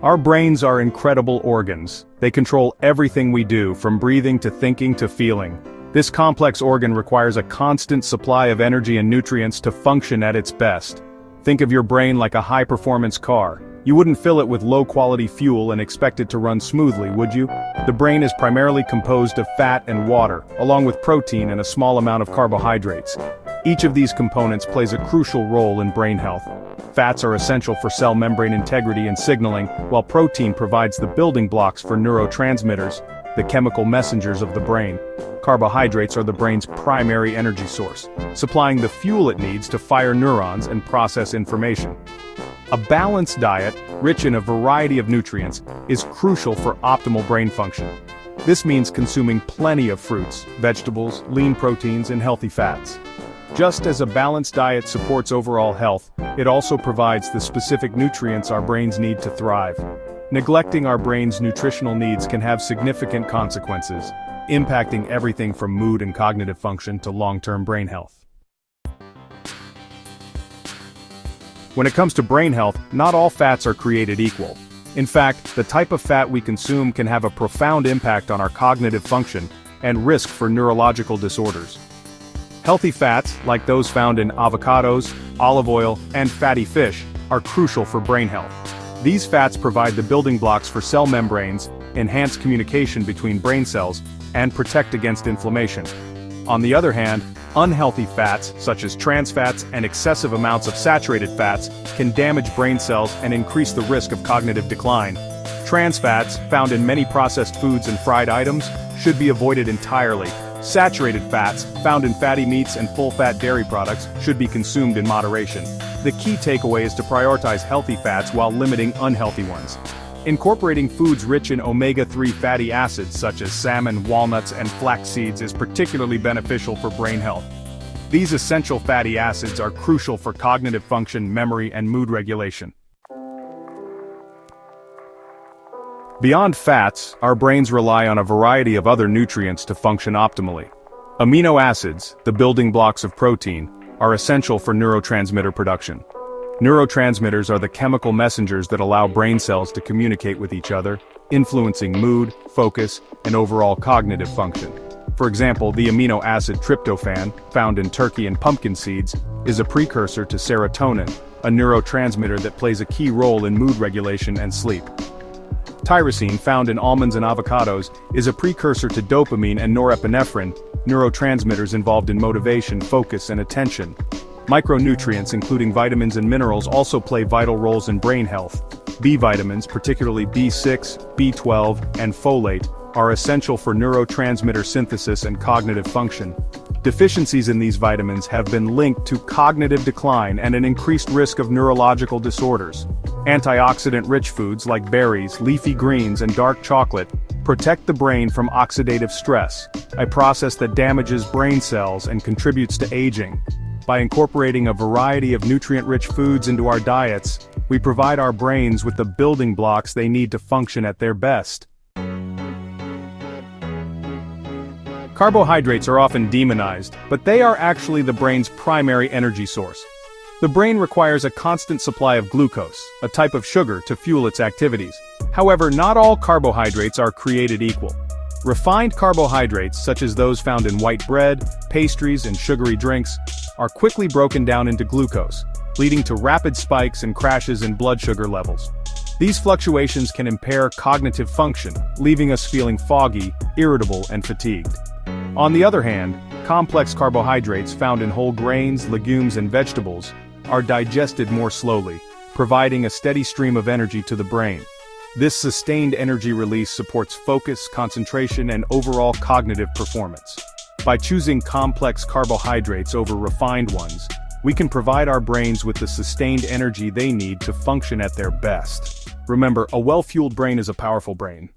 Our brains are incredible organs. They control everything we do, from breathing to thinking to feeling. This complex organ requires a constant supply of energy and nutrients to function at its best. Think of your brain like a high-performance car. You wouldn't fill it with low-quality fuel and expect it to run smoothly, would you? The brain is primarily composed of fat and water, along with protein and a small amount of carbohydrates. Each of these components plays a crucial role in brain health. Fats are essential for cell membrane integrity and signaling, while protein provides the building blocks for neurotransmitters, the chemical messengers of the brain. Carbohydrates are the brain's primary energy source, supplying the fuel it needs to fire neurons and process information. A balanced diet, rich in a variety of nutrients, is crucial for optimal brain function. This means consuming plenty of fruits, vegetables, lean proteins, and healthy fats. Just as a balanced diet supports overall health, it also provides the specific nutrients our brains need to thrive. Neglecting our brain's nutritional needs can have significant consequences, impacting everything from mood and cognitive function to long-term brain health. When it comes to brain health, not all fats are created equal. In fact, the type of fat we consume can have a profound impact on our cognitive function and risk for neurological disorders. Healthy fats, like those found in avocados, olive oil, and fatty fish, are crucial for brain health. These fats provide the building blocks for cell membranes, enhance communication between brain cells, and protect against inflammation. On the other hand, unhealthy fats, such as trans fats and excessive amounts of saturated fats, can damage brain cells and increase the risk of cognitive decline. Trans fats, found in many processed foods and fried items, should be avoided entirely. Saturated fats, found in fatty meats and full-fat dairy products, should be consumed in moderation. The key takeaway is to prioritize healthy fats while limiting unhealthy ones. Incorporating foods rich in omega-3 fatty acids such as salmon, walnuts, and flax seeds is particularly beneficial for brain health. These essential fatty acids are crucial for cognitive function, memory, and mood regulation. Beyond fats, our brains rely on a variety of other nutrients to function optimally. Amino acids, the building blocks of protein, are essential for neurotransmitter production. Neurotransmitters are the chemical messengers that allow brain cells to communicate with each other, influencing mood, focus, and overall cognitive function. For example, the amino acid tryptophan, found in turkey and pumpkin seeds, is a precursor to serotonin, a neurotransmitter that plays a key role in mood regulation and sleep. Tyrosine, found in almonds and avocados, is a precursor to dopamine and norepinephrine, neurotransmitters involved in motivation, focus, and attention. Micronutrients, including vitamins and minerals, also play vital roles in brain health. B vitamins, particularly B6, B12, and folate, are essential for neurotransmitter synthesis and cognitive function. Deficiencies in these vitamins have been linked to cognitive decline and an increased risk of neurological disorders. Antioxidant-rich foods like berries, leafy greens, and dark chocolate protect the brain from oxidative stress, a process that damages brain cells and contributes to aging. By incorporating a variety of nutrient-rich foods into our diets, we provide our brains with the building blocks they need to function at their best. Carbohydrates are often demonized, but they are actually the brain's primary energy source. The brain requires a constant supply of glucose, a type of sugar, to fuel its activities. However, not all carbohydrates are created equal. Refined carbohydrates, such as those found in white bread, pastries, and sugary drinks, are quickly broken down into glucose, leading to rapid spikes and crashes in blood sugar levels. These fluctuations can impair cognitive function, leaving us feeling foggy, irritable, and fatigued. On the other hand, complex carbohydrates found in whole grains, legumes, and vegetables are digested more slowly, providing a steady stream of energy to the brain. This sustained energy release supports focus, concentration, and overall cognitive performance. By choosing complex carbohydrates over refined ones, we can provide our brains with the sustained energy they need to function at their best. Remember, a well-fueled brain is a powerful brain.